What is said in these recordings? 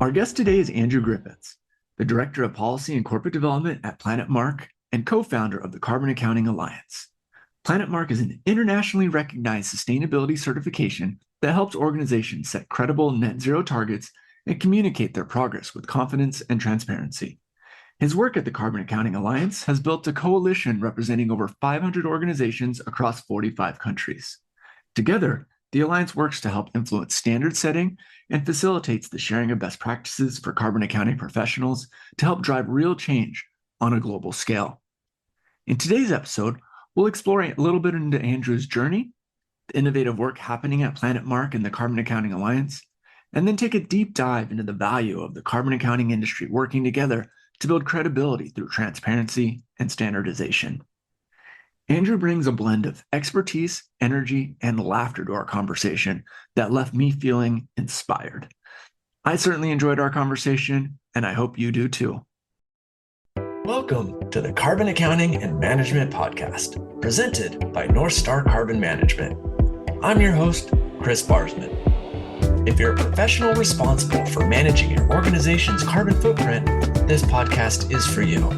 Our guest today is Andrew Griffiths, the Director of Policy and Corporate Development at Planet Mark and co-founder of the Carbon Accounting Alliance. Planet Mark is an internationally recognized sustainability certification that helps organizations set credible net zero targets and communicate their progress with confidence and transparency. His work at the Carbon Accounting Alliance has built a coalition representing over 500 organizations across 45 countries. Together, the Alliance works to help influence standard setting and facilitates the sharing of best practices for carbon accounting professionals to help drive real change on a global scale. In today's episode, we'll explore a little bit into Andrew's journey, the innovative work happening at Planet Mark and the Carbon Accounting Alliance, and then take a deep dive into the value of the carbon accounting industry working together to build credibility through transparency and standardization. Andrew brings a blend of expertise, energy, and laughter to our conversation that left me feeling inspired. I certainly enjoyed our conversation, and I hope you do too. Welcome to the Carbon Accounting and Management Podcast, presented by North Star Carbon Management. I'm your host, Chris Barsman. If you're a professional responsible for managing your organization's carbon footprint, this podcast is for you.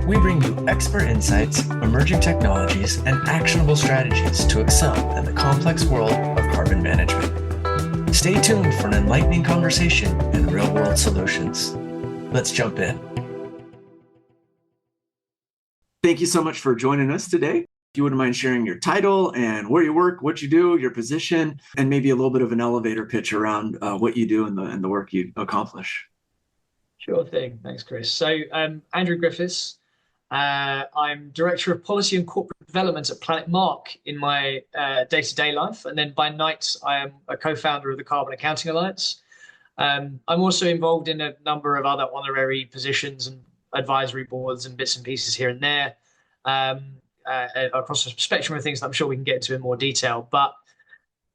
We bring you expert insights, emerging technologies, and actionable strategies to excel in the complex world of carbon management. Stay tuned for an enlightening conversation and real-world solutions. Let's jump in. Thank you so much for joining us today. If you wouldn't mind sharing your title and where you work, what you do, your position, and maybe a little bit of an elevator pitch around what you do and the work you accomplish. Sure thing. Thanks, Chris. So Andrew Griffiths. I'm Director of Policy and Corporate Development at Planet Mark in my day-to-day life. And then by night, I am a co-founder of the Carbon Accounting Alliance. I'm also involved in a number of other honorary positions and advisory boards and bits and pieces here and there across a spectrum of things that I'm sure we can get into in more detail. But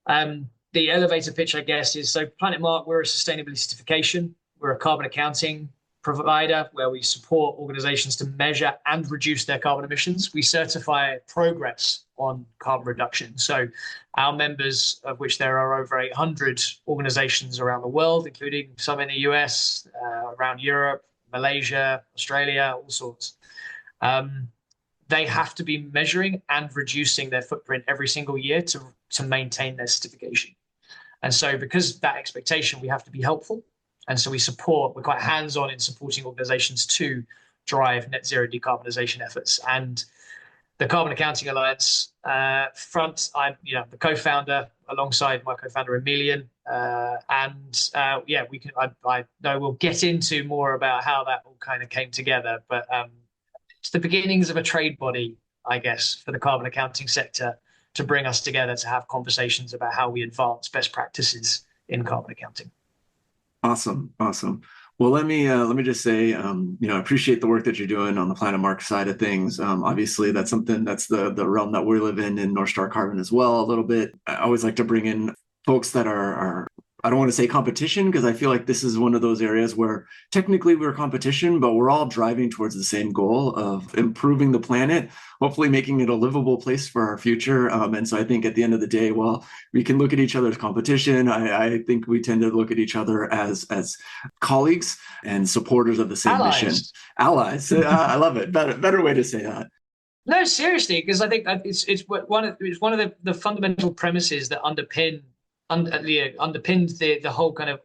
the elevator pitch, I guess, is so Planet Mark, we're a sustainability certification. We're a carbon accounting provider where we support organizations to measure and reduce their carbon emissions. We certify progress on carbon reduction. So our members, of which there are over 800 organizations around the world, including some in the US, around Europe, Malaysia, Australia, all sorts. They have to be measuring and reducing their footprint every single year to maintain their certification. And so because of that expectation, we have to be helpful. And so we're quite hands-on in supporting organizations to drive net zero decarbonization efforts. And the Carbon Accounting Alliance I'm the co-founder alongside my co-founder Emission. I know we'll get into more about how that all kind of came together, but it's the beginnings of a trade body, I guess, for the carbon accounting sector to bring us together to have conversations about how we advance best practices in carbon accounting. Awesome. Well, let me just say, I appreciate the work that you're doing on the Planet Mark side of things. Obviously, that's the realm that we live in North Star Carbon as well, a little bit. I always like to bring in folks that are I don't want to say competition, because I feel like this is one of those areas where technically we're competition, but we're all driving towards the same goal of improving the planet, hopefully making it a livable place for our future. And so I think at the end of the day, while we can look at each other as competition, I think we tend to look at each other as colleagues and supporters of the same mission. Allies. I love it. Better way to say that. No, seriously, because I think that it's one of the fundamental premises that underpinned the whole kind of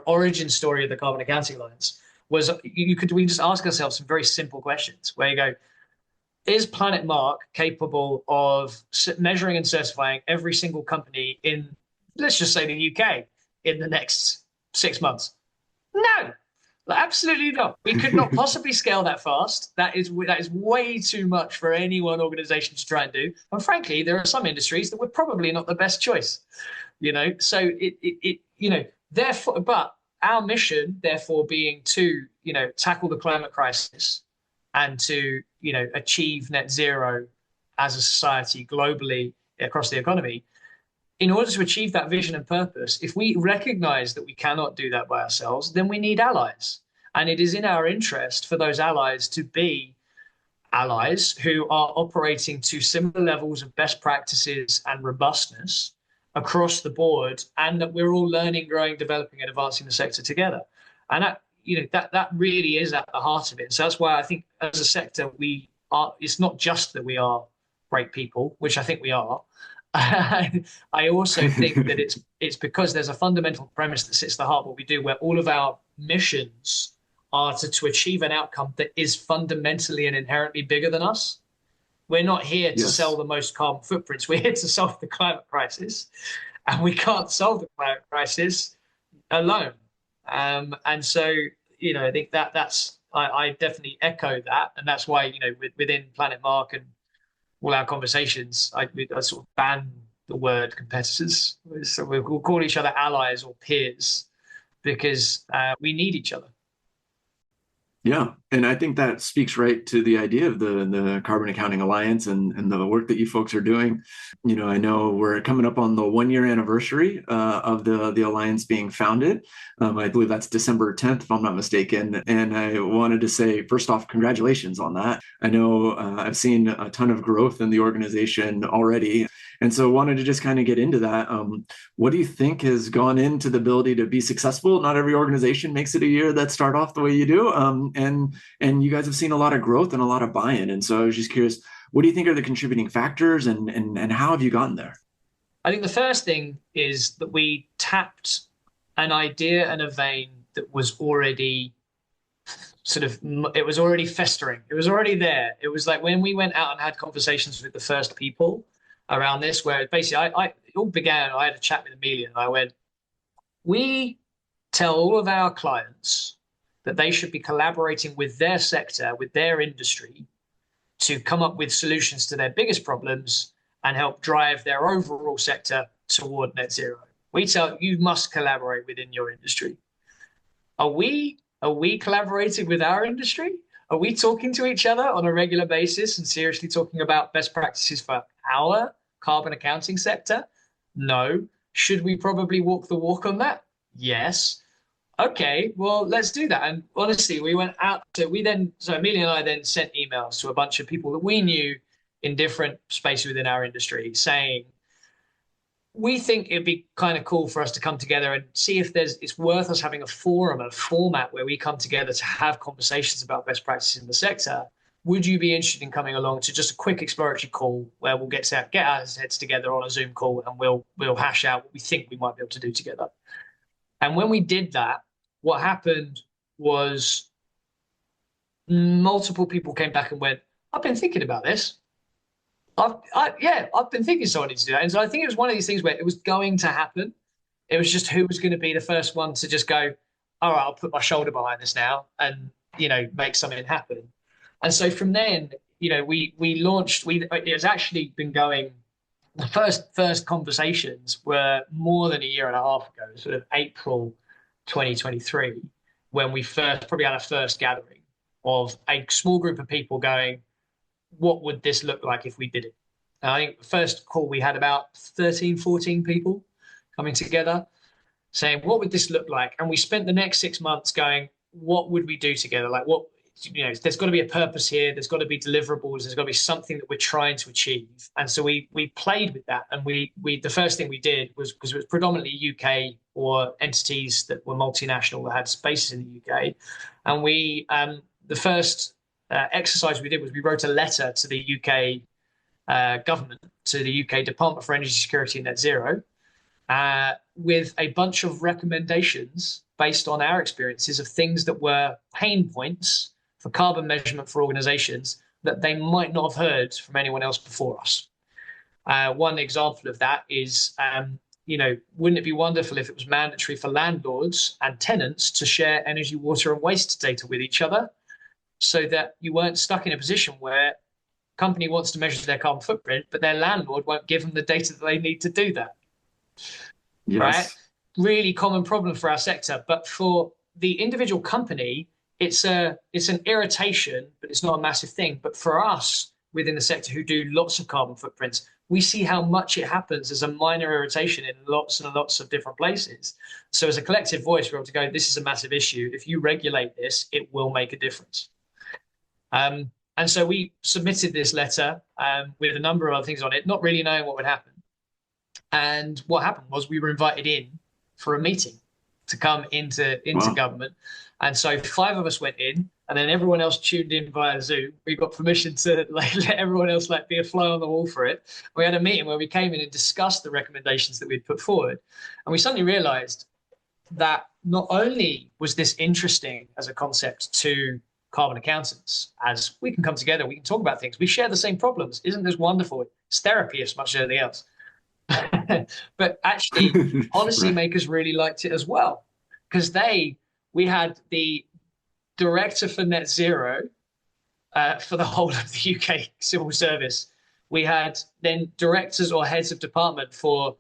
origin story of the Carbon Accounting Alliance was we just ask ourselves some very simple questions where you go, is Planet Mark capable of measuring and certifying every single company in, let's just say, the UK in the next 6 months? No, absolutely not. We could not possibly scale that fast. That is way too much for any one organization to try and do. And frankly, there are some industries that were probably not the best choice. So therefore, but our mission, therefore, being to, tackle the climate crisis and to, achieve net zero as a society globally across the economy. In order to achieve that vision and purpose, if we recognize that we cannot do that by ourselves, then we need allies. And it is in our interest for those allies to be allies who are operating to similar levels of best practices and robustness across the board, and that we're all learning, growing, developing, and advancing the sector together. And that really is at the heart of it. So that's why I think as a sector, it's not just that we are great people, which I think we are. I also think that it's because there's a fundamental premise that sits at the heart of what we do, where all of our missions are to achieve an outcome that is fundamentally and inherently bigger than us. We're not here to sell the most carbon footprints. We're here to solve the climate crisis, and we can't solve the climate crisis alone. And so, I think I definitely echo that, and that's why within Planet Mark and all our conversations, I sort of ban the word competitors. So we'll call each other allies or peers because we need each other. Yeah, and I think that speaks right to the idea of the Carbon Accounting Alliance and the work that you folks are doing. I know we're coming up on the 1-year anniversary of the Alliance being founded. I believe that's December 10th, if I'm not mistaken. And I wanted to say, first off, congratulations on that. I know I've seen a ton of growth in the organization already. And so wanted to just kind of get into that. What do you think has gone into the ability to be successful? Not every organization makes it a year that start off the way you do. And you guys have seen a lot of growth and a lot of buy-in. And so I was just curious, what do you think are the contributing factors and how have you gotten there? I think the first thing is that we tapped an idea and a vein that was already it was already festering. It was already there. It was like when we went out and had conversations with the first people around this, where basically it all began, I had a chat with Amelia and I went, we tell all of our clients that they should be collaborating with their sector, with their industry, to come up with solutions to their biggest problems and help drive their overall sector toward net zero. We tell you must collaborate within your industry. Are we collaborating with our industry? Are we talking to each other on a regular basis and seriously talking about best practices for our carbon accounting sector? No. Should we probably walk the walk on that? Yes. Okay, well, let's do that. And honestly, we went out so Amelia and I then sent emails to a bunch of people that we knew in different spaces within our industry saying, we think it'd be kind of cool for us to come together and see if it's worth us having a forum, a format where we come together to have conversations about best practices in the sector. Would you be interested in coming along to just a quick exploratory call where we'll get our heads together on a Zoom call and we'll hash out what we think we might be able to do together? And when we did that, what happened was multiple people came back and went, I've been thinking about this. I've been thinking someone needs to do that. And so I think it was one of these things where it was going to happen. It was just who was going to be the first one to just go, all right, I'll put my shoulder behind this now and, make something happen. And so from then, we launched, it's actually been going, the first conversations were more than a year and a half ago, sort of April 2023, when we probably had our first gathering of a small group of people going, what would this look like if we did it? And I think the first call we had about 13, 14 people coming together saying, what would this look like? And we spent the next 6 months going, what would we do together? Like there's got to be a purpose here. There's got to be deliverables. There's got to be something that we're trying to achieve. And so we played with that. And the first thing we did was, because it was predominantly UK or entities that were multinational that had spaces in the UK. And the first exercise we did was we wrote a letter to the UK government, to the UK Department for Energy Security and Net Zero, with a bunch of recommendations based on our experiences of things that were pain points for carbon measurement for organizations that they might not have heard from anyone else before us. One example of that is, wouldn't it be wonderful if it was mandatory for landlords and tenants to share energy, water, and waste data with each other, so that you weren't stuck in a position where a company wants to measure their carbon footprint, but their landlord won't give them the data that they need to do that. Yes. Right? Really common problem for our sector. But for the individual company, it's an irritation, but it's not a massive thing. But for us within the sector who do lots of carbon footprints, we see how much it happens as a minor irritation in lots and lots of different places. So as a collective voice, we're able to go, this is a massive issue. If you regulate this, it will make a difference. And so we submitted this letter with a number of other things on it, not really knowing what would happen. And what happened was we were invited in for a meeting. to come into Wow. government. And so 5 of us went in, and then everyone else tuned in via Zoom. We got permission to like let everyone else like be a fly on the wall for it. We had a meeting where we came in and discussed the recommendations that we'd put forward. And we suddenly realized that not only was this interesting as a concept to carbon accountants, as we can come together, we can talk about things, we share the same problems. Isn't this wonderful? It's therapy as much as anything else. But actually, policymakers really liked it as well, because we had the director for net zero for the whole of the UK civil service. We had then directors or heads of department for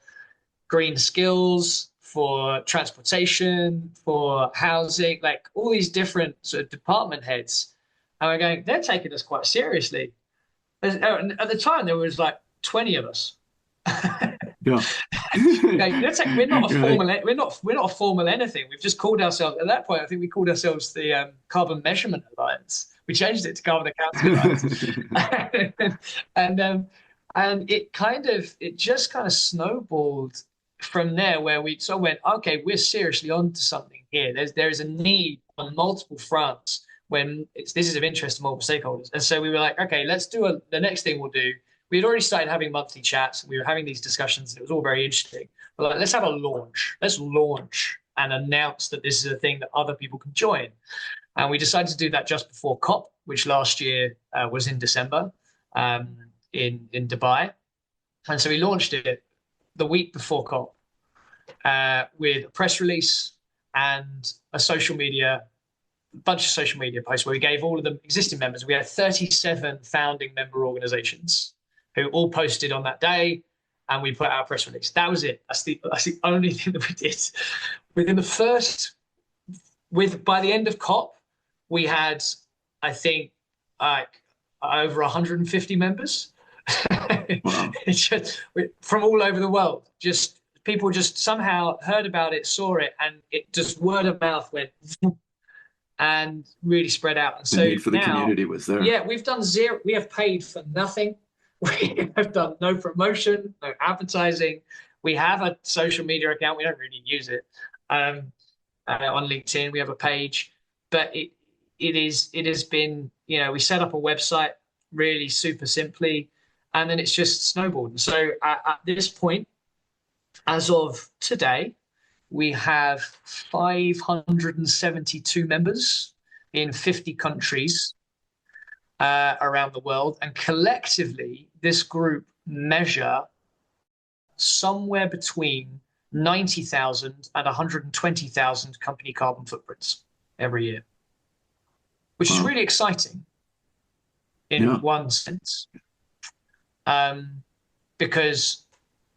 green skills, for transportation, for housing, like all these different sort of department heads. And we're going, they're taking us quite seriously. At the time, there was like 20 of us. Yeah. We're not a formal. We're not a formal anything. We've just called ourselves at that point. I think we called ourselves the Carbon Measurement Alliance. We changed it to Carbon Accounting Alliance, and it just kind of snowballed from there, where we sort of went, okay, we're seriously onto something here. There is a need on multiple fronts when this is of interest to multiple stakeholders, and so we were like, okay, let's do the next thing we'll do. We had already started having monthly chats. We were having these discussions, and it was all very interesting. But like, let's have a launch. Let's launch and announce that this is a thing that other people can join. And we decided to do that just before COP, which last year was in December in Dubai. And so we launched it the week before COP with a press release and a bunch of social media posts where we gave all of the existing members. We had 37 founding member organizations who all posted on that day, and we put out a press release. That was it. That's the only thing that we did. By the end of COP, we had, I think, over 150 members. Wow. From all over the world. Just people just somehow heard about it, saw it, and it just word of mouth went and really spread out. And so the need for the community was there. Yeah, we've done zero. We have paid for nothing. We have done no promotion, no advertising. We have a social media account. We don't really use it. On LinkedIn, we have a page, but it has been, we set up a website really super simply, and then it's just snowballed. And so at this point, as of today, we have 572 members in 50 countries around the world. And collectively, this group measure somewhere between 90,000 and 120,000 company carbon footprints every year, which is really exciting in one sense. Because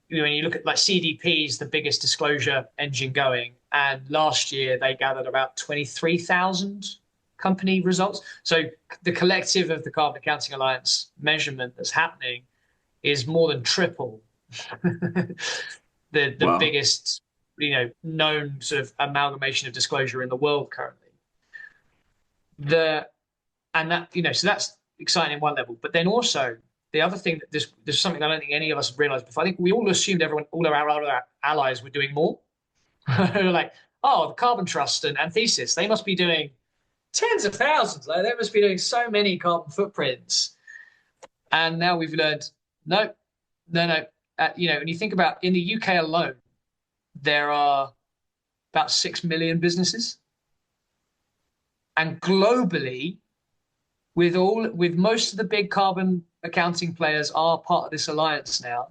when you look at like CDP is the biggest disclosure engine going, and last year they gathered about 23,000 company results. So the collective of the Carbon Accounting Alliance measurement that's happening is more than triple the biggest known sort of amalgamation of disclosure in the world currently. So that's exciting in one level, but then also the other thing that there's something I don't think any of us have realized before. I think we all assumed all of our other allies were doing more. Like, oh, the Carbon Trust and Thesis, they must be doing tens of thousands. Like, they must be doing so many carbon footprints. And now we've learned, no. When you think about in the UK alone, there are about 6 million businesses. And globally, with most of the big carbon accounting players are part of this alliance now.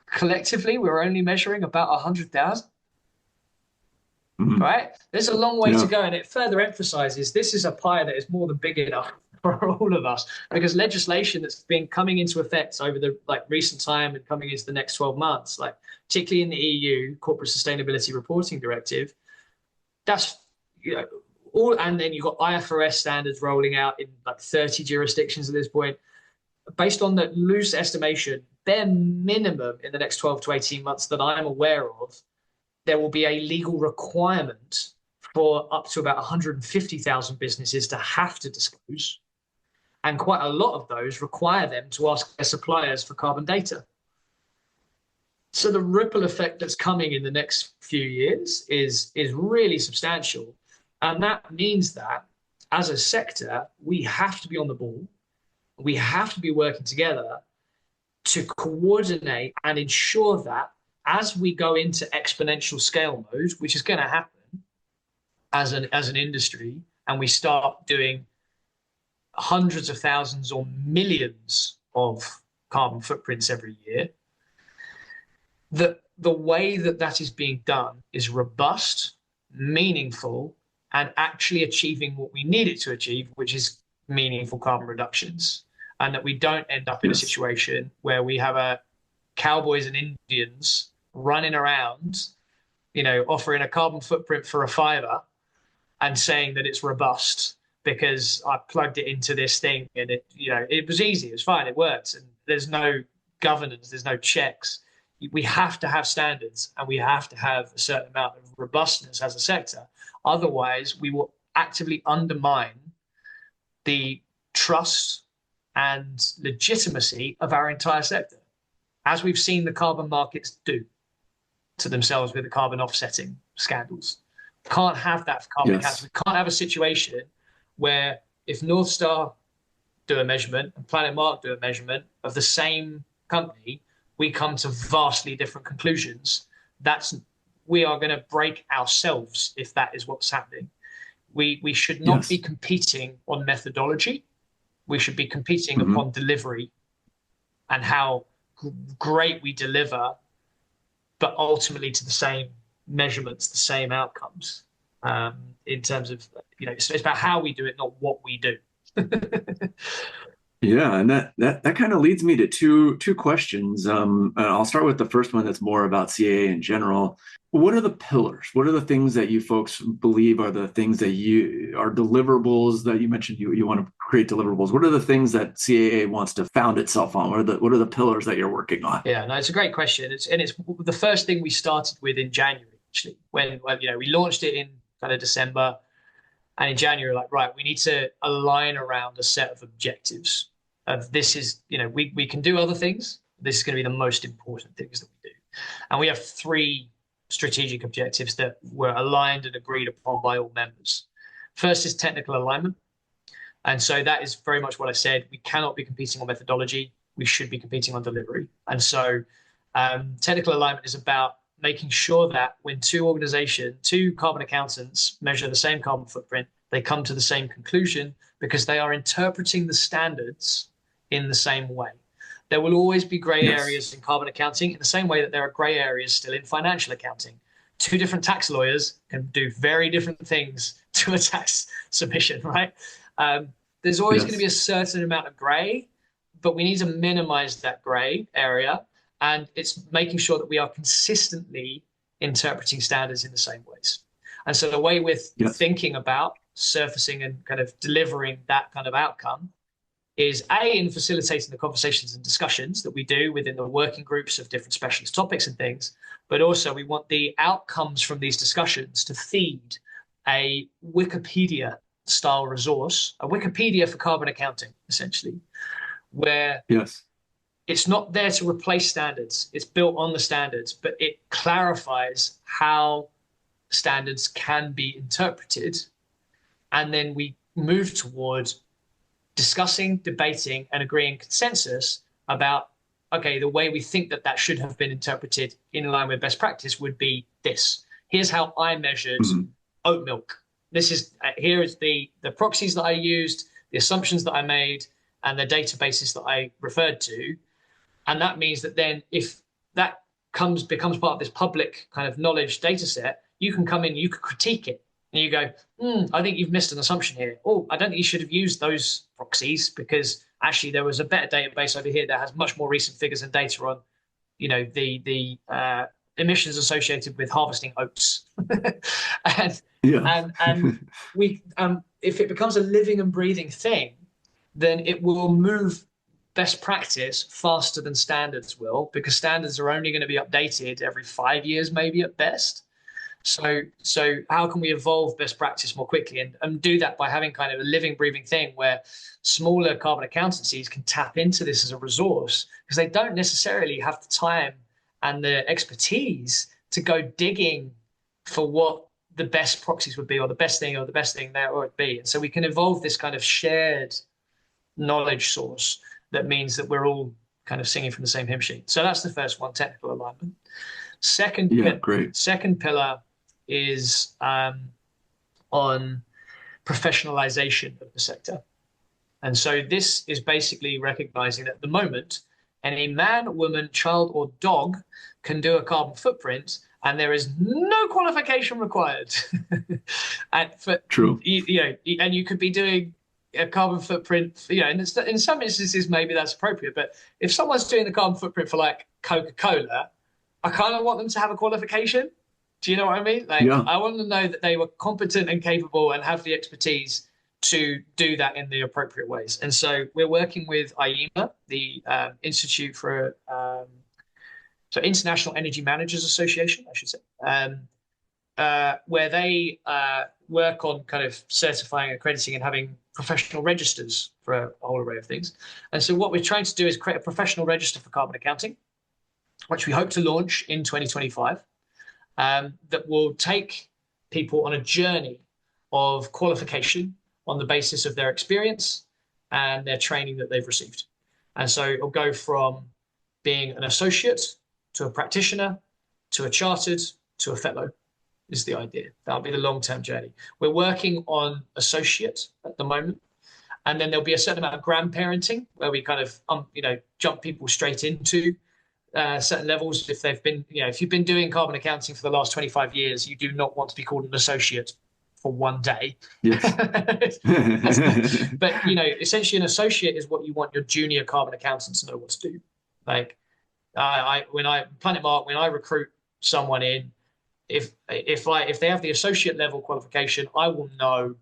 Collectively, we're only measuring about 100,000. Right? There's a long way to go, and it further emphasizes this is a pie that is more than big enough for all of us, because legislation that's been coming into effect over the recent time and coming into the next 12 months, particularly in the EU Corporate Sustainability Reporting Directive, that's and then you've got IFRS standards rolling out in 30 jurisdictions at this point. Based on the loose estimation, bare minimum in the next 12 to 18 months that I'm aware of, there will be a legal requirement for up to about 150,000 businesses to have to disclose. And quite a lot of those require them to ask their suppliers for carbon data. So the ripple effect that's coming in the next few years is really substantial. And that means that as a sector, we have to be on the ball. We have to be working together to coordinate and ensure that as we go into exponential scale mode, which is going to happen as an industry, and we start doing hundreds of thousands or millions of carbon footprints every year, the way that that is being done is robust, meaningful, and actually achieving what we need it to achieve, which is meaningful carbon reductions. And that we don't end up in a situation where we have cowboys and Indians running around, offering a carbon footprint for a $5 and saying that it's robust because I plugged it into this thing and it was easy, it was fine, it works, and there's no governance, there's no checks. We have to have standards and we have to have a certain amount of robustness as a sector. Otherwise, we will actively undermine the trust and legitimacy of our entire sector, as we've seen the carbon markets do to themselves with the carbon offsetting scandals. Can't have that for carbon accounting. We can't have a situation where if North Star do a measurement and Planet Mark do a measurement of the same company, we come to vastly different conclusions. We are going to break ourselves if that is what's happening. We should not be competing on methodology. We should be competing upon delivery and how great we deliver, but ultimately to the same measurements, the same outcomes. In terms of, it's about how we do it, not what we do. Yeah, and that kind of leads me to two questions. I'll start with the first one that's more about CAA in general. What are the pillars? What are the things that you folks believe are the things that are deliverables that you mentioned you want to create deliverables? What are the things that CAA wants to found itself on? What are the pillars that you're working on? Yeah, no, it's a great question. It's the first thing we started with in January, actually, when we launched it in kind of December. And in January, right, we need to align around a set of objectives. This is, we can do other things. This is going to be the most important things that we do. And we have 3 strategic objectives that were aligned and agreed upon by all members. First is technical alignment. And so that is very much what I said. We cannot be competing on methodology. We should be competing on delivery. And so technical alignment is about making sure that when two carbon accountants measure the same carbon footprint, they come to the same conclusion because they are interpreting the standards in the same way. There will always be gray areas in carbon accounting in the same way that there are gray areas still in financial accounting. 2 different tax lawyers can do very different things to a tax submission, right? There's always going to be a certain amount of gray, but we need to minimize that gray area. And it's making sure that we are consistently interpreting standards in the same ways. And so the way we're thinking about surfacing and kind of delivering that kind of outcome is in facilitating the conversations and discussions that we do within the working groups of different specialist topics and things, but also we want the outcomes from these discussions to feed a Wikipedia style resource, a Wikipedia for carbon accounting, essentially, where it's not there to replace standards. It's built on the standards, but it clarifies how standards can be interpreted. And then we move towards discussing, debating, and agreeing consensus about, okay, the way we think that should have been interpreted in line with best practice would be this. Here's how I measured oat milk. Here is the proxies that I used, the assumptions that I made, and the databases that I referred to. And that means that then if that becomes part of this public kind of knowledge data set, you can come in, you can critique it. And you go, I think you've missed an assumption here. Oh, I don't think you should have used those proxies because actually there was a better database over here that has much more recent figures and data on, the emissions associated with harvesting oats. and we, if it becomes a living and breathing thing, then it will move best practice faster than standards will, because standards are only going to be updated every 5 years, maybe at best. So how can we evolve best practice more quickly and do that by having kind of a living, breathing thing where smaller carbon accountancies can tap into this as a resource, because they don't necessarily have the time and the expertise to go digging for what the best proxies would be, or the best thing there would be. And so we can evolve this kind of shared knowledge source that means that we're all kind of singing from the same hymn sheet. So that's the first one, technical alignment. Second pillar is on professionalization of the sector. And so this is basically recognizing that at the moment, any man, woman, child, or dog can do a carbon footprint, and there is no qualification required. True. And you could be doing a carbon footprint, and in some instances, maybe that's appropriate. But if someone's doing the carbon footprint for like Coca-Cola, I kind of want them to have a qualification. Do you know what I mean? I want them to know that they were competent and capable and have the expertise to do that in the appropriate ways. And so we're working with IEMA, the Institute for International Energy Managers Association, I should say, where they work on kind of certifying, accrediting, and having professional registers for a whole array of things. And so what we're trying to do is create a professional register for carbon accounting, which we hope to launch in 2025, that will take people on a journey of qualification on the basis of their experience and their training that they've received. And so it'll go from being an associate to a practitioner to a chartered to a fellow is the idea. That'll be the long-term journey. We're working on associate at the moment. And then there'll be a certain amount of grandparenting where we kind of, jump people straight into certain levels. If they've been, if you've been doing carbon accounting for the last 25 years, you do not want to be called an associate for one day. Yes. But, essentially an associate is what you want your junior carbon accountants to know what to do. Like when I recruit someone in, if they have the associate level qualification, I will know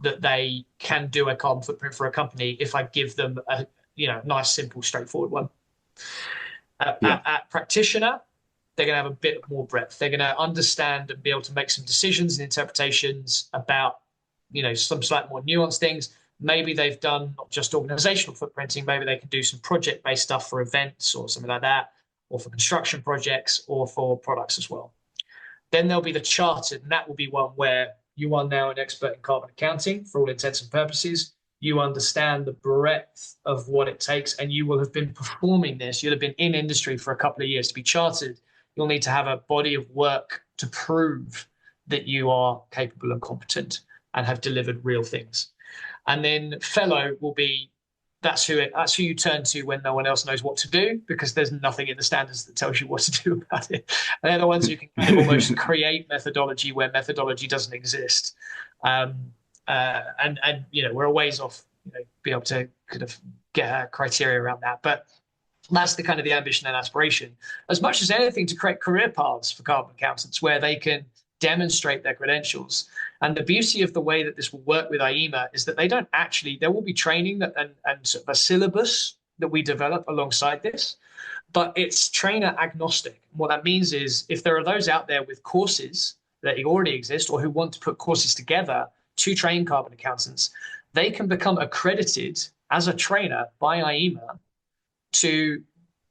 that they can do a carbon footprint for a company if I give them a nice, simple, straightforward one. At practitioner, they're going to have a bit more breadth. They're going to understand and be able to make some decisions and interpretations about, some slightly more nuanced things. Maybe they've done not just organizational footprinting, maybe they can do some project-based stuff for events or something like that, or for construction projects or for products as well. Then there'll be the chartered, and that will be one where you are now an expert in carbon accounting for all intents and purposes. You understand the breadth of what it takes, and you will have been performing this. You'll have been in industry for a couple of years. To be chartered, you'll need to have a body of work to prove that you are capable and competent and have delivered real things. And then fellow will be, that's who you turn to when no one else knows what to do, because there's nothing in the standards that tells you what to do about it. And they're the ones who can kind of almost create methodology where methodology doesn't exist. We're a ways off, be able to kind of get a criteria around that. But that's the kind of the ambition and aspiration, as much as anything, to create career paths for carbon accountants where they can demonstrate their credentials. And the beauty of the way that this will work with IEMA is that there will be training and sort of a syllabus that we develop alongside this, but it's trainer agnostic. What that means is if there are those out there with courses that already exist or who want to put courses together to train carbon accountants, they can become accredited as a trainer by IEMA to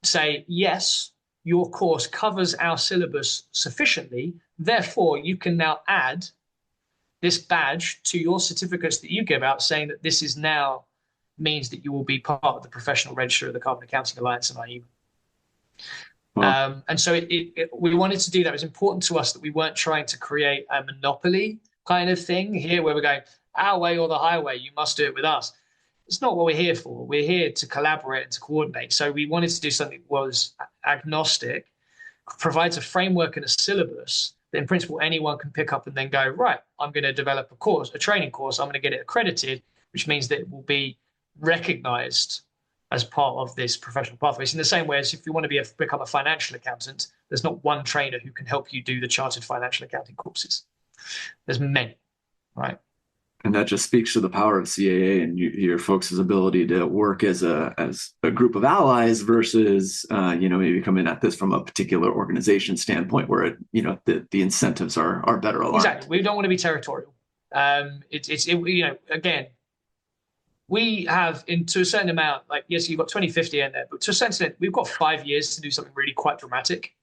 say, yes, your course covers our syllabus sufficiently, therefore you can now add this badge to your certificates that you give out saying that this is now means that you will be part of the professional register of the Carbon Accounting Alliance and IEMA. Wow. And so we wanted to do that. It was important to us that we weren't trying to create a monopoly kind of thing here where we're going, our way or the highway, you must do it with us. It's not what we're here for. We're here to collaborate and to coordinate. So we wanted to do something that was agnostic, provides a framework and a syllabus that in principle anyone can pick up and then go, right, I'm going to develop a training course. I'm going to get it accredited, which means that it will be recognized as part of this professional pathway. It's in the same way as if you want to become a financial accountant, there's not one trainer who can help you do the chartered financial accounting courses. There's many, right? And that just speaks to the power of CAA and your folks' ability to work as a group of allies versus, maybe coming at this from a particular organization standpoint where, the incentives are better aligned. Exactly. We don't want to be territorial. Again, we have to a certain amount, like, yes, you've got 2050 in there, but to a certain extent, we've got 5 years to do something really quite dramatic.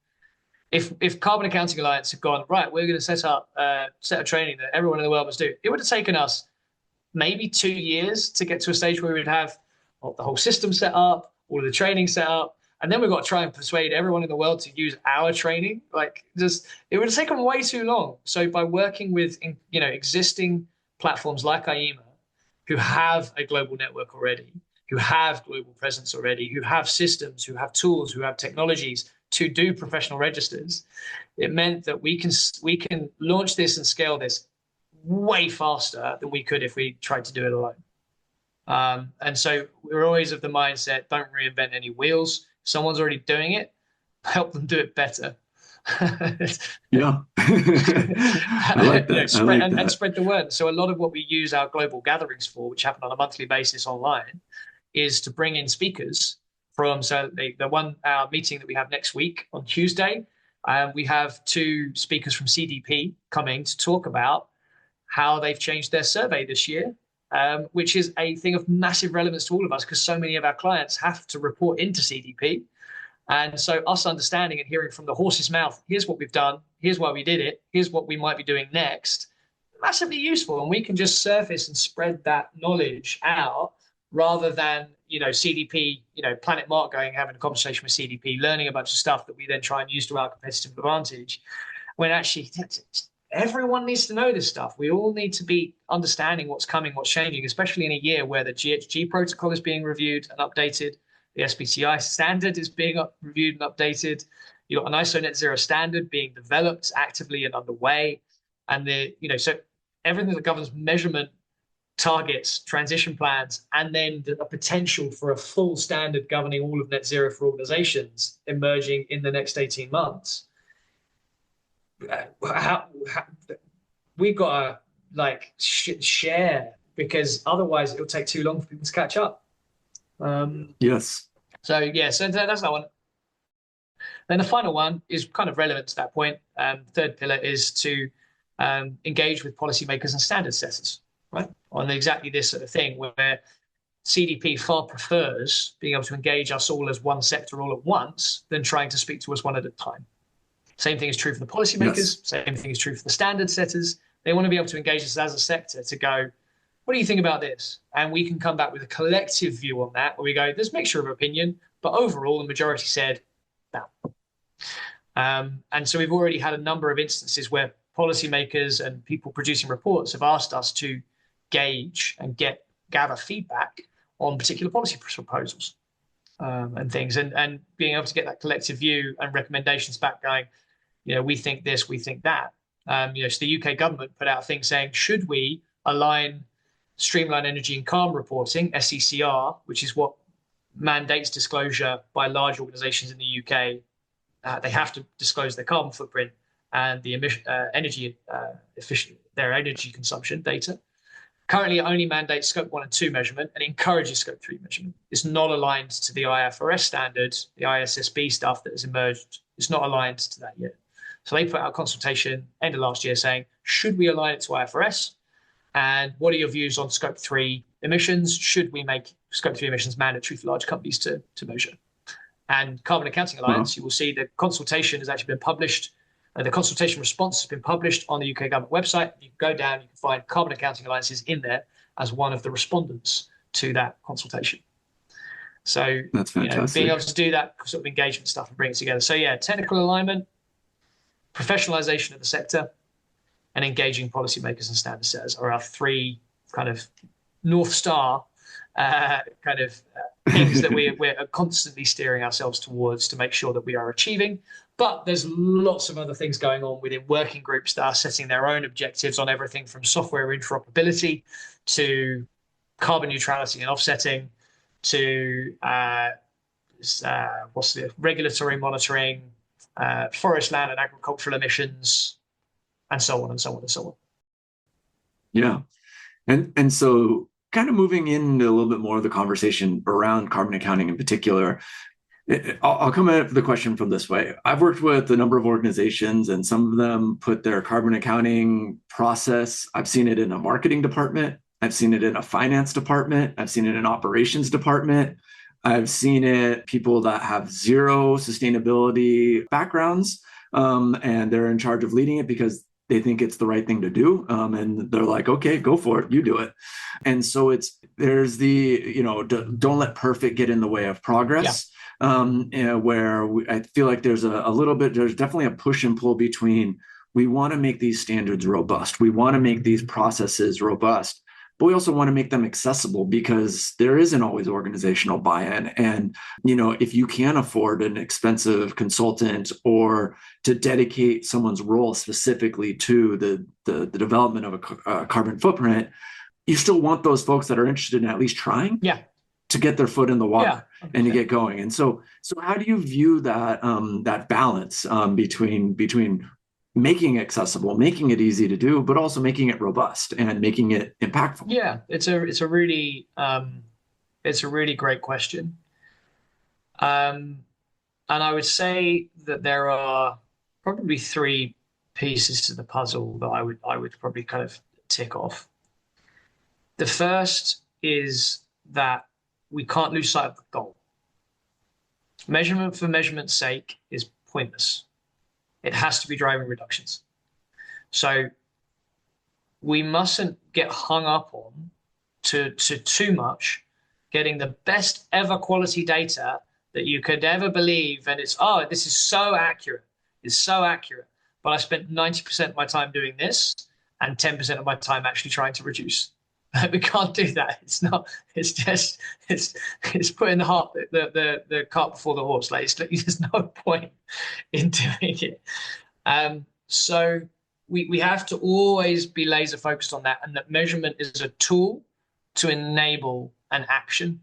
if Carbon Accounting Alliance had gone, right, we're going to set up a set of training that everyone in the world must do, it would have taken us maybe 2 years to get to a stage where we would have the whole system set up, all of the training set up, and then we've got to try and persuade everyone in the world to use our training. Like, just it would have taken way too long. So by working with existing platforms like IEMA, who have a global network already, who have global presence already, who have systems, who have tools, who have technologies to do professional registers, it meant that we can launch this and scale this way faster than we could if we tried to do it alone. And so we're always of the mindset, don't reinvent any wheels. Someone's already doing it, help them do it better. Yeah. I like that. And spread the word. So a lot of what we use our global gatherings for, which happen on a monthly basis online, is to bring in speakers from, so the one our meeting that we have next week on Tuesday, we have 2 speakers from CDP coming to talk about how they've changed their survey this year, which is a thing of massive relevance to all of us because so many of our clients have to report into CDP. And so us understanding and hearing from the horse's mouth, here's what we've done, here's why we did it, here's what we might be doing next, massively useful. And we can just surface and spread that knowledge out rather than, CDP, Planet Mark going, having a conversation with CDP, learning a bunch of stuff that we then try and use to our competitive advantage. When actually everyone needs to know this stuff. We all need to be understanding what's coming, what's changing, especially in a year where the GHG protocol is being reviewed and updated. The SBTi standard is being reviewed and updated. You've got an ISO net zero standard being developed actively and underway. And so everything that governs measurement, targets, transition plans, and then a potential for a full standard governing all of net zero for organizations emerging in the next 18 months. We've got to share, because otherwise it'll take too long for people to catch up. Yes. So that's that one. Then the final one is kind of relevant to that point. Third pillar is to engage with policymakers and standard setters, right, on exactly this sort of thing, where CDP far prefers being able to engage us all as one sector all at once than trying to speak to us one at a time. Same thing is true for the policymakers. Yes. Same thing is true for the standard setters. They want to be able to engage us as a sector to go, what do you think about this? And we can come back with a collective view on that, where we go, there's a mixture of opinion, but overall the majority said that. And so we've already had a number of instances where policymakers and people producing reports have asked us to gauge and gather feedback on particular policy proposals and things, and being able to get that collective view and recommendations back going, we think this, we think that. So the UK government put out things saying, should we align streamline energy and carbon reporting, SECR, which is what mandates disclosure by large organizations in the UK. They have to disclose their carbon footprint and the energy consumption data. Currently, it only mandates Scope 1 and 2 measurement and encourages Scope 3 measurement. It's not aligned to the IFRS standard, the ISSB stuff that has emerged. It's not aligned to that yet. So they put out a consultation end of last year saying, should we align it to IFRS? And what are your views on Scope 3 emissions? Should we make Scope 3 emissions mandatory for large companies to measure? And Carbon Accounting Alliance, you will see the consultation has actually been published. The consultation response has been published on the UK government website. You can go down, you can find Carbon Accounting Alliance is in there as one of the respondents to that consultation. So that's fantastic. Being able to do that sort of engagement stuff and bring it together. So technical alignment, professionalization of the sector, and engaging policymakers and standard setters are our 3 kind of North Star things that we're constantly steering ourselves towards to make sure that we are achieving. But there's lots of other things going on within working groups that are setting their own objectives on everything from software interoperability to carbon neutrality and offsetting to regulatory monitoring, forest, land, and agricultural emissions, and so on and so on and so on. Yeah. And so kind of moving into a little bit more of the conversation around carbon accounting in particular, I'll come at the question from this way. I've worked with a number of organizations, and some of them put their carbon accounting process, I've seen it in a marketing department, I've seen it in a finance department, I've seen it in an operations department, I've seen it people that have zero sustainability backgrounds and they're in charge of leading it because they think it's the right thing to do. And they're like, okay, go for it, you do it. And so there's don't let perfect get in the way of progress. Where I feel like there's there's definitely a push and pull between, we want to make these standards robust, we want to make these processes robust, but we also want to make them accessible, because there isn't always organizational buy-in. And, if you can't afford an expensive consultant or to dedicate someone's role specifically to the development of a carbon footprint, you still want those folks that are interested in at least trying to get their foot in the water and to get going. And so how do you view that balance between making it accessible, making it easy to do, but also making it robust and making it impactful? Yeah, it's a really great question. And I would say that there are probably three pieces to the puzzle that I would probably kind of tick off. The first is that we can't lose sight of the goal. Measurement for measurement's sake is pointless. It has to be driving reductions. So we mustn't get hung up on to too much getting the best ever quality data that you could ever believe. And this is so accurate. It's so accurate. But I spent 90% of my time doing this and 10% of my time actually trying to reduce. We can't do that. It's putting the cart before the horse. Like, there's no point in doing it. So we have to always be laser focused on that, and that measurement is a tool to enable an action.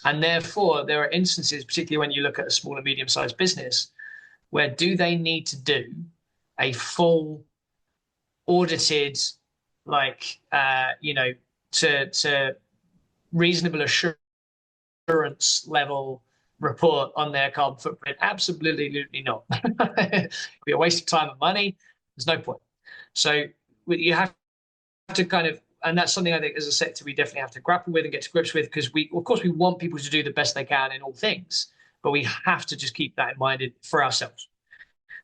And therefore, there are instances, particularly when you look at a small and medium-sized business, where do they need to do a full audited, to reasonable assurance level report on their carbon footprint? Absolutely not. It'd be a waste of time and money. There's no point. So you have to kind of, and that's something I think as a sector we definitely have to grapple with and get to grips with, because of course we want people to do the best they can in all things, but we have to just keep that in mind for ourselves.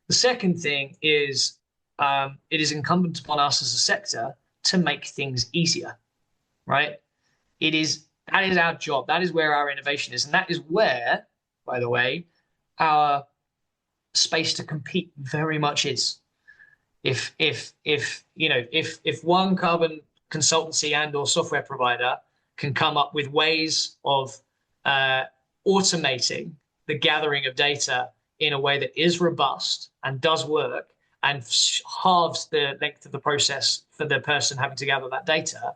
The second thing is it is incumbent upon us as a sector to make things easier, right? That is our job. That is where our innovation is. And that is where, by the way, our space to compete very much is. If one carbon consultancy and or software provider can come up with ways of automating the gathering of data in a way that is robust and does work and halves the length of the process for the person having to gather that data,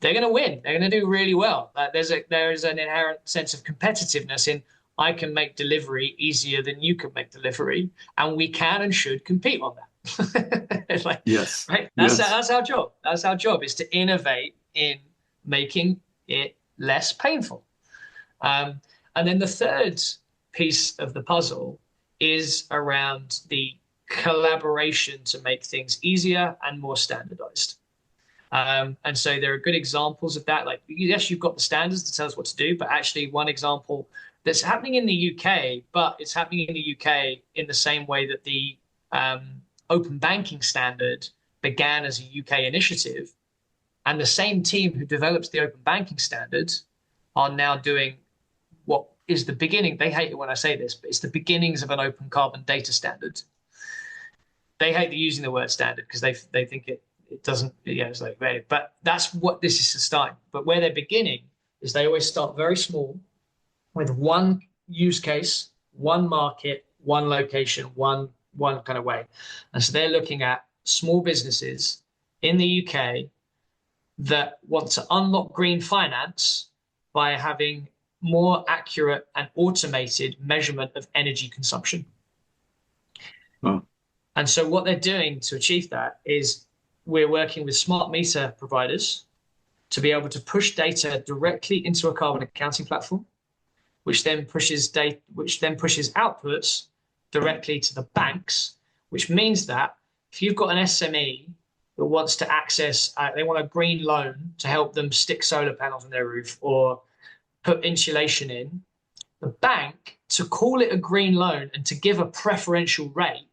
they're going to win. They're going to do really well. There is an inherent sense of competitiveness in, I can make delivery easier than you can make delivery, and we can and should compete on that. It's like, yes, right? That's our job. That's our job, is to innovate in making it less painful. And then the third piece of the puzzle is around the collaboration to make things easier and more standardized. And so there are good examples of that. Like, yes, you've got the standards to tell us what to do, but actually one example that's happening in the UK, but it's happening in the UK in the same way that the open banking standard began as a UK initiative. And the same team who develops the open banking standard are now doing what is the beginning. They hate it when I say this, but it's the beginnings of an open carbon data standard. They hate using the word standard because they think it doesn't, it's like, but that's what this is starting. But where they're beginning is they always start very small with one use case, one market, one location, one kind of way. And so they're looking at small businesses in the UK that want to unlock green finance by having more accurate and automated measurement of energy consumption. Wow. And so what they're doing to achieve that is we're working with smart meter providers to be able to push data directly into a carbon accounting platform, which then pushes outputs directly to the banks, which means that if you've got an SME that wants to access, they want a green loan to help them stick solar panels on their roof or put insulation in, the bank, to call it a green loan and to give a preferential rate,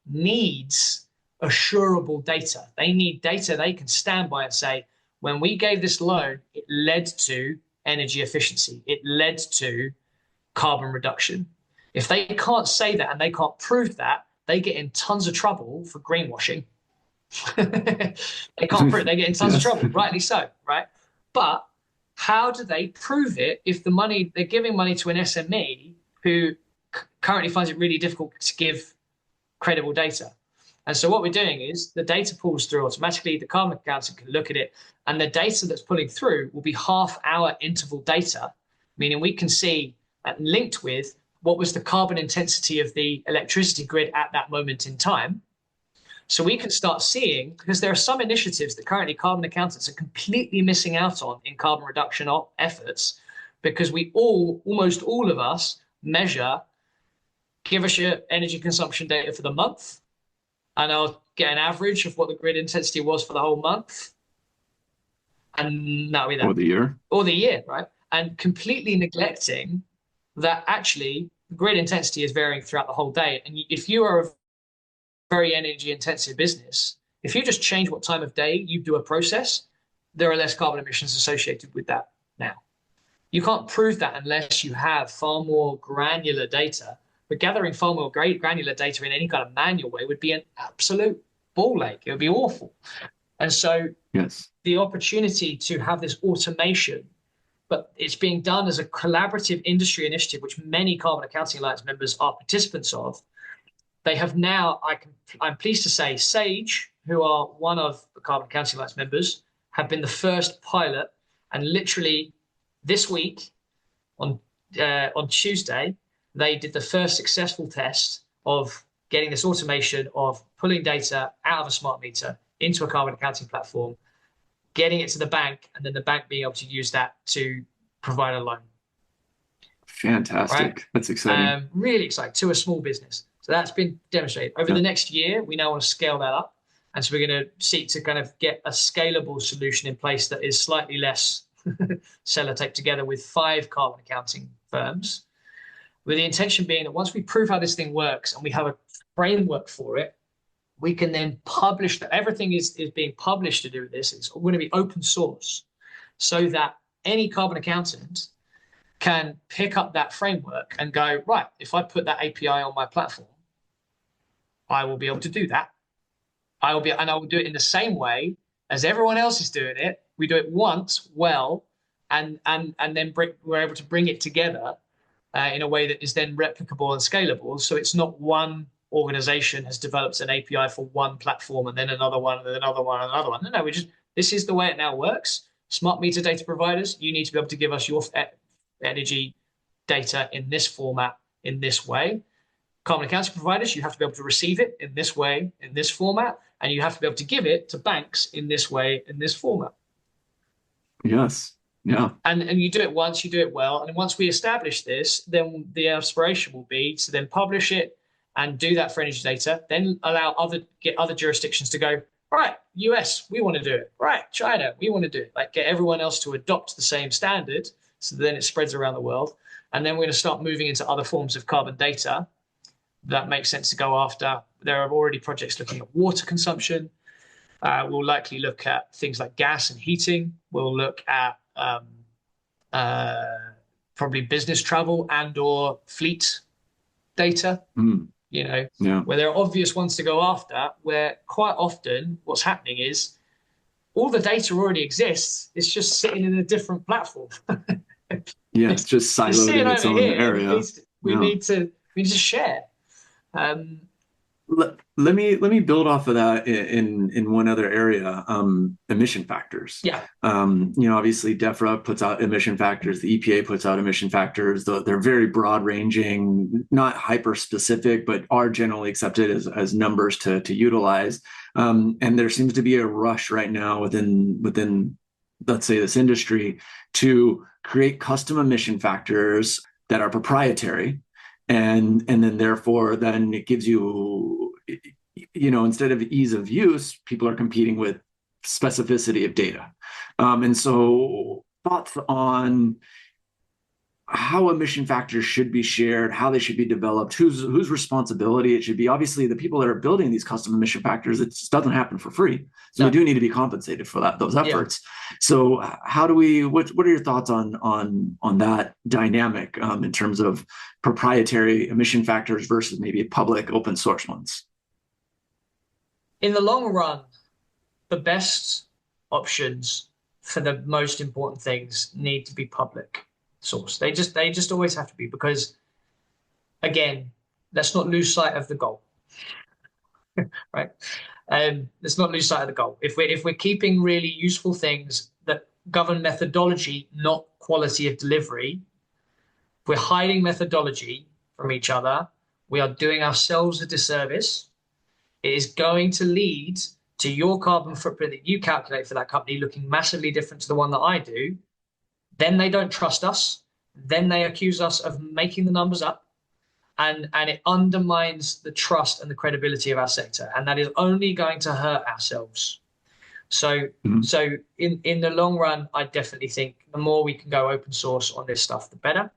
needs assurable data. They need data they can stand by and say, when we gave this loan, it led to energy efficiency. It led to carbon reduction. If they can't say that and they can't prove that, they get in tons of trouble for greenwashing. They can't prove it. They get in tons of trouble, rightly so, right? But how do they prove it if the money they're giving money to an SME who currently finds it really difficult to give credible data? And so what we're doing is the data pulls through automatically. The carbon accountant can look at it, and the data that's pulling through will be half-hour interval data, meaning we can see and linked with what was the carbon intensity of the electricity grid at that moment in time. So we can start seeing, because there are some initiatives that currently carbon accountants are completely missing out on in carbon reduction efforts, because we almost all of us measure, give us your energy consumption data for the month, and I'll get an average of what the grid intensity was for the whole month. And that'll be that. Or the year. Or the year, right? And completely neglecting that actually grid intensity is varying throughout the whole day. And if you are a very energy intensive business, if you just change what time of day you do a process, there are less carbon emissions associated with that now. You can't prove that unless you have far more granular data. But gathering far more granular data in any kind of manual way would be an absolute ball ache. It would be awful. And so the opportunity to have this automation, but it's being done as a collaborative industry initiative, which many Carbon Accounting Alliance members are participants of. They have now, I'm pleased to say, Sage, who are one of the Carbon Accounting Alliance members, have been the first pilot. And literally this week, on Tuesday, they did the first successful test of getting this automation of pulling data out of a smart meter into a carbon accounting platform, getting it to the bank, and then the bank being able to use that to provide a loan. Fantastic. Right? That's exciting. Really exciting to a small business. So that's been demonstrated. Over the next year, we now want to scale that up. And so we're going to seek to kind of get a scalable solution in place that is slightly less sellotape together with 5 carbon accounting firms, with the intention being that once we prove how this thing works and we have a framework for it, we can then publish that. Everything is being published to do with this. It's going to be open source so that any carbon accountant can pick up that framework and go, right, if I put that API on my platform, I will be able to do that. I will do it in the same way as everyone else is doing it. We do it once well, and then we're able to bring it together in a way that is then replicable and scalable. So it's not one organization has developed an API for one platform and then another one and then another one and another one. No, this is the way it now works. Smart meter data providers, you need to be able to give us your energy data in this format, in this way. Carbon accounting providers, you have to be able to receive it in this way, in this format, and you have to be able to give it to banks in this way, in this format. Yes. Yeah. And you do it once, you do it well. And once we establish this, then the aspiration will be to then publish it and do that for energy data, then get other jurisdictions to go, right, US, we want to do it. Right, China, we want to do it. Like get everyone else to adopt the same standard. So then it spreads around the world. And then we're going to start moving into other forms of carbon data that makes sense to go after. There are already projects looking at water consumption. We'll likely look at things like gas and heating. We'll look at probably business travel and or fleet data, where there are obvious ones to go after, where quite often what's happening is all the data already exists. It's just sitting in a different platform. It's just siloed in its own area. We need to share. Let me build off of that in one other area, emission factors. Yeah. Obviously DEFRA puts out emission factors. The EPA puts out emission factors. They're very broad ranging, not hyper specific, but are generally accepted as numbers to utilize. And there seems to be a rush right now within let's say this industry to create custom emission factors that are proprietary. And then therefore, then it gives you, instead of ease of use, people are competing with specificity of data. And so thoughts on how emission factors should be shared, how they should be developed, whose responsibility it should be. Obviously, the people that are building these custom emission factors, it just doesn't happen for free. So we do need to be compensated for those efforts. Yeah. So how do we? What are your thoughts on that dynamic in terms of proprietary emission factors versus maybe public open source ones? In the long run, the best options for the most important things need to be public source. They just always have to be, because again, let's not lose sight of the goal. Right? Let's not lose sight of the goal. If we're keeping really useful things that govern methodology, not quality of delivery, if we're hiding methodology from each other, we are doing ourselves a disservice. It is going to lead to your carbon footprint that you calculate for that company looking massively different to the one that I do. Then they don't trust us. Then they accuse us of making the numbers up. And it undermines the trust and the credibility of our sector. And that is only going to hurt ourselves. So in the long run, I definitely think the more we can go open source on this stuff, the better.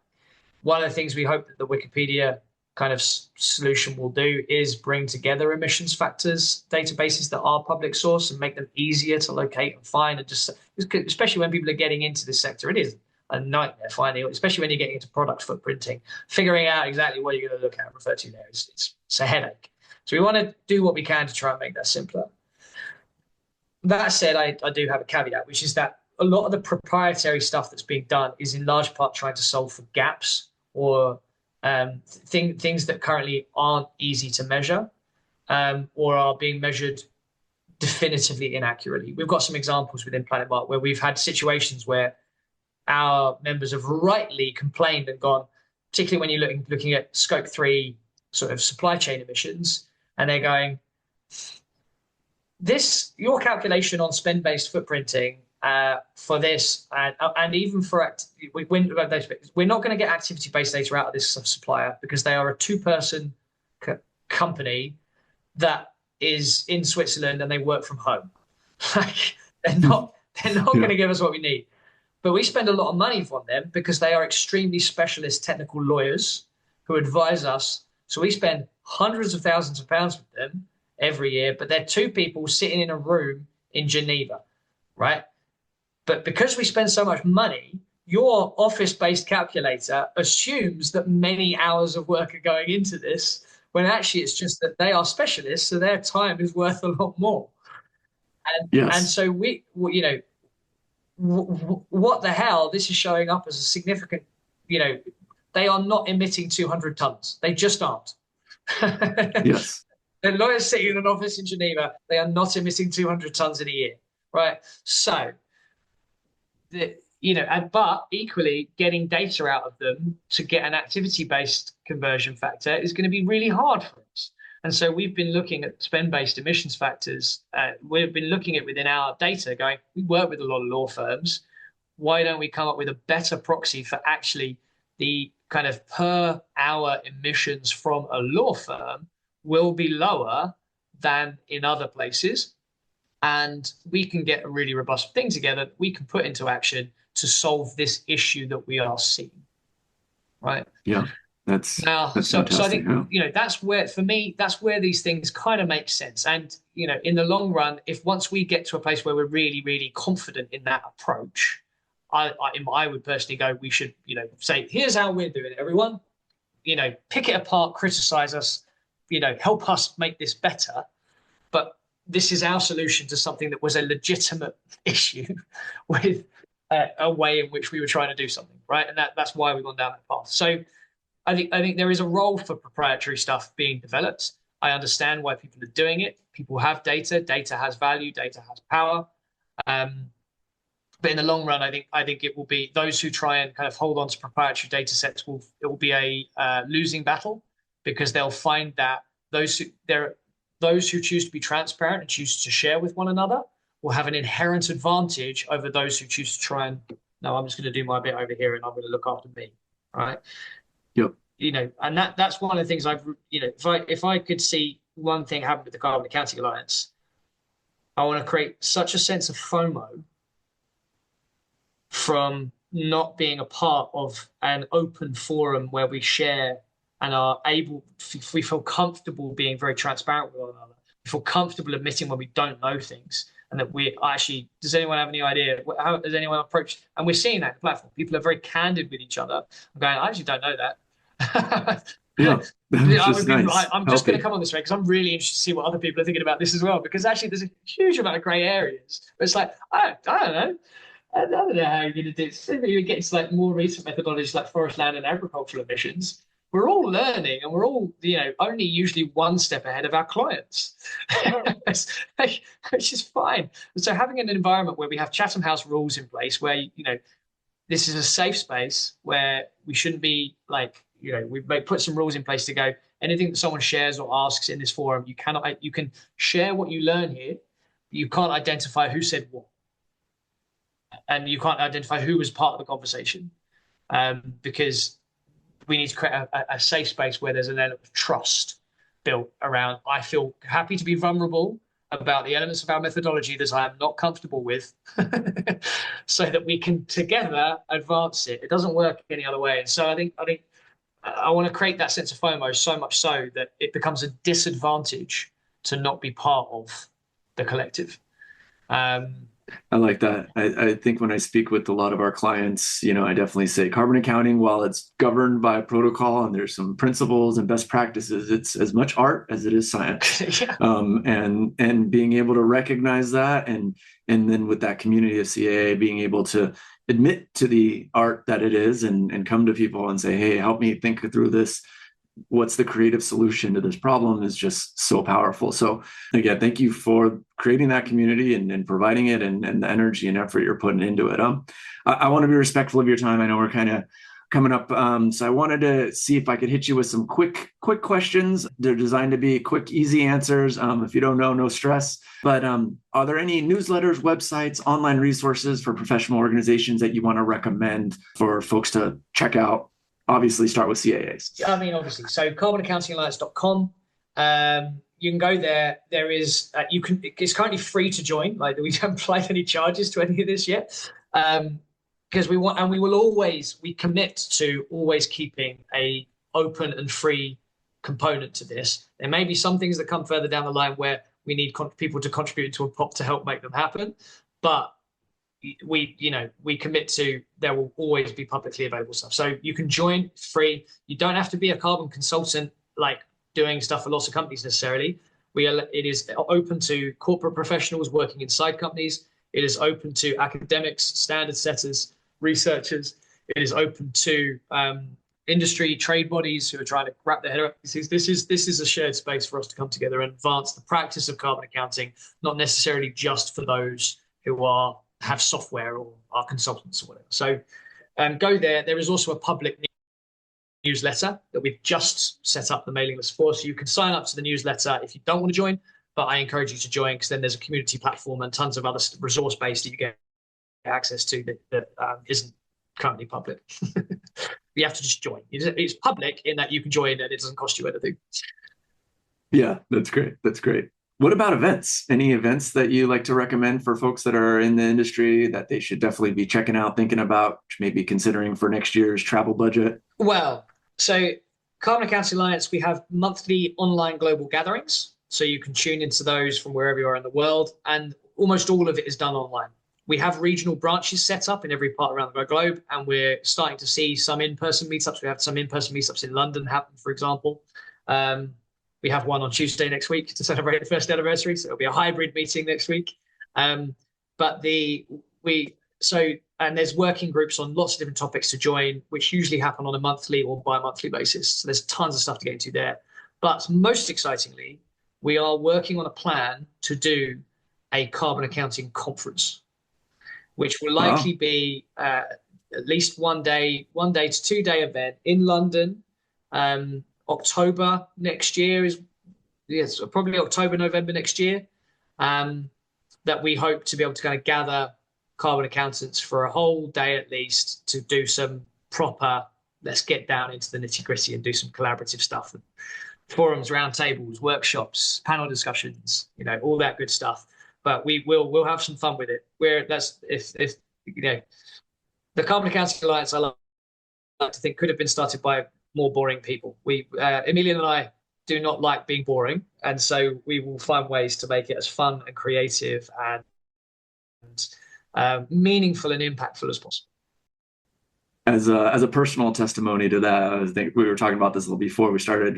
One of the things we hope that the Wikipedia kind of solution will do is bring together emissions factors databases that are public source and make them easier to locate and find, and just especially when people are getting into this sector, it is a nightmare finding, especially when you're getting into product footprinting, figuring out exactly what you're going to look at and refer to there. It's a headache. So we want to do what we can to try and make that simpler. That said, I do have a caveat, which is that a lot of the proprietary stuff that's being done is in large part trying to solve for gaps or things that currently aren't easy to measure or are being measured definitively inaccurately. We've got some examples within Planet Mark where we've had situations where our members have rightly complained and gone, particularly when you're looking at scope 3 sort of supply chain emissions, and they're going, your calculation on spend-based footprinting for this, and even for we're not going to get activity-based data out of this supplier because they are a two-person company that is in Switzerland and they work from home. They're not going to give us what we need. But we spend a lot of money on them because they are extremely specialist technical lawyers who advise us. So we spend hundreds of thousands of pounds with them every year, but they're two people sitting in a room in Geneva, right? But because we spend so much money, your office-based calculator assumes that many hours of work are going into this, when actually it's just that they are specialists, so their time is worth a lot more. And so what the hell? This is showing up as a significant, they are not emitting 200 tons. They just aren't. Yes. The lawyers sitting in an office in Geneva, they are not emitting 200 tons in a year, right? So, but equally getting data out of them to get an activity-based conversion factor is going to be really hard for us. And so we've been looking at spend-based emissions factors. We've been looking at within our data going, we work with a lot of law firms. Why don't we come up with a better proxy for actually the kind of per hour emissions from a law firm will be lower than in other places. And we can get a really robust thing together that we can put into action to solve this issue that we are seeing. Right? Yeah. That's so I think, that's where, for me, that's where these things kind of make sense. And, in the long run, if once we get to a place where we're really, really confident in that approach, I would personally go, we should, say, here's how we're doing it, everyone. Pick it apart, criticize us, help us make this better. But this is our solution to something that was a legitimate issue with a way in which we were trying to do something, right? And that's why we've gone down that path. So I think there is a role for proprietary stuff being developed. I understand why people are doing it. People have data. Data has value. Data has power. But in the long run, I think it will be those who try and kind of hold on to proprietary data sets it will be a losing battle, because they'll find that those who choose to be transparent and choose to share with one another will have an inherent advantage over those who choose to try and, no, I'm just going to do my bit over here and I'm going to look after me, right? Yep. And that's one of the things if I could see one thing happen with the Carbon Accounting Alliance, I want to create such a sense of FOMO from not being a part of an open forum where we share and are able, we feel comfortable being very transparent with one another. We feel comfortable admitting when we don't know things, and that we actually, does anyone have any idea? How has anyone approached? And we're seeing that in the platform. People are very candid with each other. I'm going, I actually don't know that. Yeah, that's nice. I'm just going to come on this way because I'm really interested to see what other people are thinking about this as well. Because actually, there's a huge amount of grey areas. But it's like, I don't know. I don't know how you're going to do it. So when you get to like more recent methodologies like forest, land, and agricultural emissions, we're all learning, and we're all, only usually one step ahead of our clients, which is fine. And so having an environment where we have Chatham House rules in place, where this is a safe space where we shouldn't be like, we may put some rules in place to go, anything that someone shares or asks in this forum, you can share what you learn here, but you can't identify who said what. And you can't identify who was part of the conversation, because we need to create a safe space where there's an element of trust built around, I feel happy to be vulnerable about the elements of our methodology that I am not comfortable with, so that we can together advance it. It doesn't work any other way. And so I think I want to create that sense of FOMO, so much so that it becomes a disadvantage to not be part of the collective. I like that. I think when I speak with a lot of our clients, I definitely say carbon accounting, while it's governed by a protocol and there's some principles and best practices, it's as much art as it is science. Yeah. And being able to recognize that, and then with that community of CAA being able to admit to the art that it is, and come to people and say, hey, help me think through this. What's the creative solution to this problem is just so powerful. So again, thank you for creating that community and providing it, and the energy and effort you're putting into it. I want to be respectful of your time. I know we're kind of coming up. So I wanted to see if I could hit you with some quick questions. They're designed to be quick, easy answers. If you don't know, no stress. But are there any newsletters, websites, online resources for professional organizations that you want to recommend for folks to check out? Obviously start with CAAs. I mean, obviously. So carbonaccountingalliance.com. You can go there. There is, it's currently free to join. Like, we haven't applied any charges to any of this yet. Because we commit to always keeping a open and free component to this. There may be some things that come further down the line where we need people to contribute to a pot to help make them happen. But we commit to, there will always be publicly available stuff. So you can join free. You don't have to be a carbon consultant, like doing stuff for lots of companies necessarily. It is open to corporate professionals working inside companies. It is open to academics, standard setters, researchers. It is open to industry trade bodies who are trying to wrap their head around this. This is a shared space for us to come together and advance the practice of carbon accounting, not necessarily just for those who have software or are consultants or whatever. So go there. There is also a public newsletter that we've just set up the mailing list for. So you can sign up to the newsletter if you don't want to join, but I encourage you to join, because then there's a community platform and tons of other resource base that you get access to that isn't currently public. You have to just join. It's public in that you can join and it doesn't cost you anything. Yeah, that's great. That's great. What about events? Any events that you like to recommend for folks that are in the industry that they should definitely be checking out, thinking about, maybe considering for next year's travel budget? Well, so Carbon Accounting Alliance, we have monthly online global gatherings. So you can tune into those from wherever you are in the world. And almost all of it is done online. We have regional branches set up in every part around the globe. And we're starting to see some in-person meetups. We have some in-person meetups in London happen, for example. We have one on Tuesday next week to celebrate the first anniversary. So it'll be a hybrid meeting next week. And there's working groups on lots of different topics to join, which usually happen on a monthly or bi-monthly basis. So there's tons of stuff to get into there. But most excitingly, we are working on a plan to do a carbon accounting conference, which will likely be at least one day to 2 day event in London. October next year probably October, November next year, that we hope to be able to kind of gather carbon accountants for a whole day at least to do some proper, let's get down into the nitty gritty and do some collaborative stuff. Forums, roundtables, workshops, panel discussions, all that good stuff. But we'll have some fun with it. The Carbon Accounting Alliance, I like to think, could have been started by more boring people. Emilian and I do not like being boring, and so we will find ways to make it as fun and creative and meaningful and impactful as possible. As a personal testimony to that, I think we were talking about this a little before we started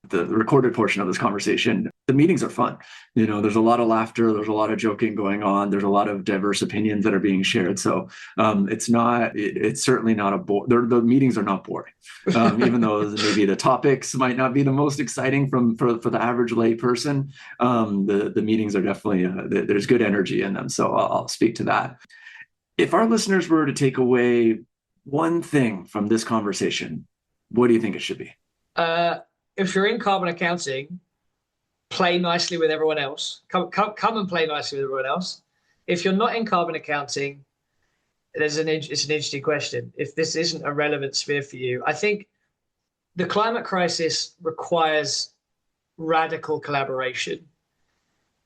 the recorded portion of this conversation. The meetings are fun. There's a lot of laughter. There's a lot of joking going on. There's a lot of diverse opinions that are being shared. So it's certainly not a bore. The meetings are not boring, even though maybe the topics might not be the most exciting for the average lay person. The meetings are definitely, there's good energy in them. So I'll speak to that. If our listeners were to take away one thing from this conversation, what do you think it should be? If you're in carbon accounting, play nicely with everyone else. Come and play nicely with everyone else. If you're not in carbon accounting, it's an interesting question. If this isn't a relevant sphere for you, I think the climate crisis requires radical collaboration.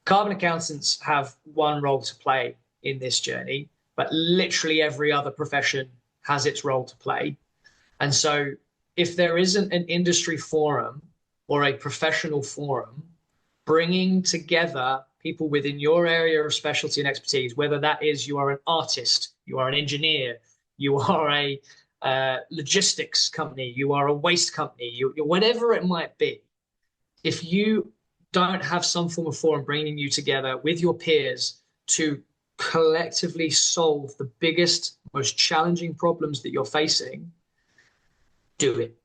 Carbon accountants have one role to play in this journey, but literally every other profession has its role to play. And so if there isn't an industry forum or a professional forum bringing together people within your area of specialty and expertise, whether that is you are an artist, you are an engineer, you are a logistics company, you are a waste company, you whatever it might be, if you don't have some form of forum bringing you together with your peers to collectively solve the biggest, most challenging problems that you're facing, do it,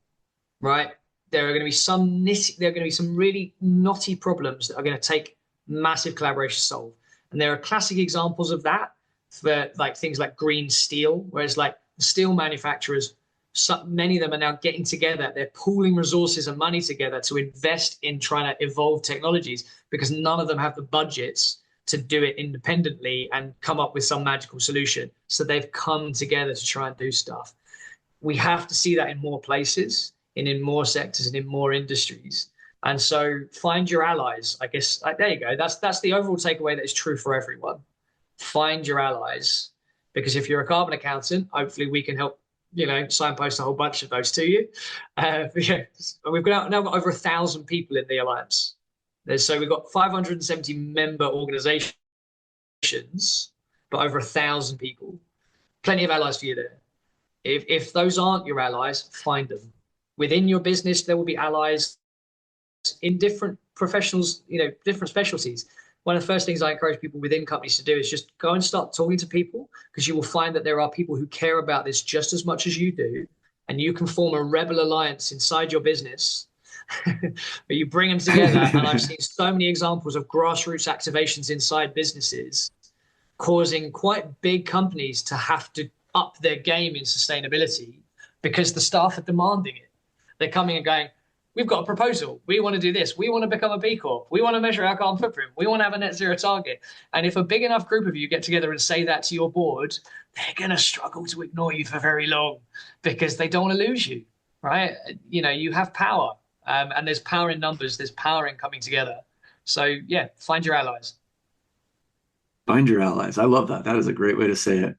right? There are going to be some really knotty problems that are going to take massive collaboration to solve. And there are classic examples of that for like things like green steel, whereas like the steel manufacturers, many of them are now getting together. They're pooling resources and money together to invest in trying to evolve technologies because none of them have the budgets to do it independently and come up with some magical solution. So they've come together to try and do stuff. We have to see that in more places and in more sectors and in more industries. And so find your allies. I guess there you go. That's the overall takeaway that is true for everyone. Find your allies, because if you're a carbon accountant, hopefully we can help, signpost a whole bunch of those to you. We've now got over 1,000 people in the alliance. So we've got 570 member organizations, but over 1,000 people. Plenty of allies for you there. If those aren't your allies, find them. Within your business, there will be allies in different professionals, different specialties. One of the first things I encourage people within companies to do is just go and start talking to people, because you will find that there are people who care about this just as much as you do, and you can form a rebel alliance inside your business. But you bring them together, and I've seen so many examples of grassroots activations inside businesses causing quite big companies to have to up their game in sustainability because the staff are demanding it. They're coming and going, we've got a proposal. We want to do this. We want to become a B Corp. We want to measure our carbon footprint. We want to have a net zero target. And if a big enough group of you get together and say that to your board, they're going to struggle to ignore you for very long because they don't want to lose you, right? You have power, and there's power in numbers. There's power in coming together. So yeah, find your allies. Find your allies. I love that. That is a great way to say it.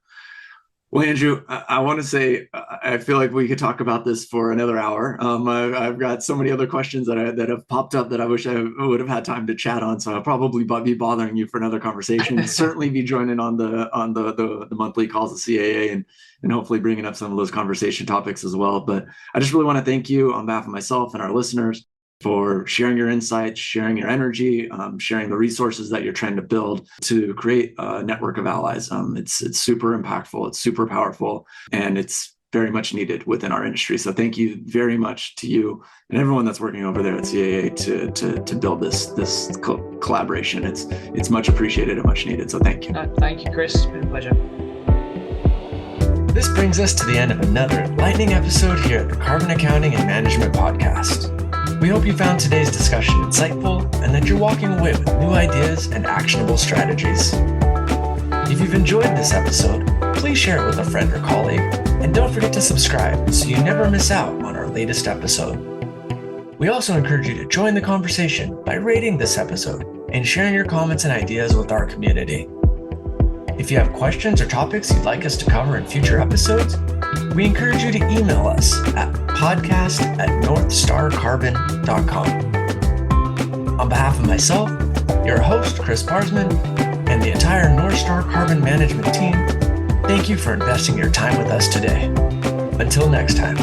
Well, Andrew, I want to say I feel like we could talk about this for another hour. I've got so many other questions that have popped up that I wish I would have had time to chat on. So I'll probably be bothering you for another conversation. Certainly be joining on the monthly calls of CAA and hopefully bringing up some of those conversation topics as well. But I just really want to thank you on behalf of myself and our listeners for sharing your insights, sharing your energy, sharing the resources that you're trying to build to create a network of allies. It's super impactful, it's super powerful, and it's very much needed within our industry. So thank you very much to you and everyone that's working over there at CAA to build this collaboration. It's much appreciated and much needed. So thank you. Thank you, Chris. It's been a pleasure. This brings us to the end of another lightning episode here at the Carbon Accounting and Management Podcast. We hope you found today's discussion insightful and that you're walking away with new ideas and actionable strategies. If you've enjoyed this episode, please share it with a friend or colleague, and don't forget to subscribe so you never miss out on our latest episode. We also encourage you to join the conversation by rating this episode and sharing your comments and ideas with our community. If you have questions or topics you'd like us to cover in future episodes, we encourage you to email us at podcast@northstarcarbon.com. On behalf of myself, your host, Chris Barsman, and the entire North Star Carbon Management team, thank you for investing your time with us today. Until next time.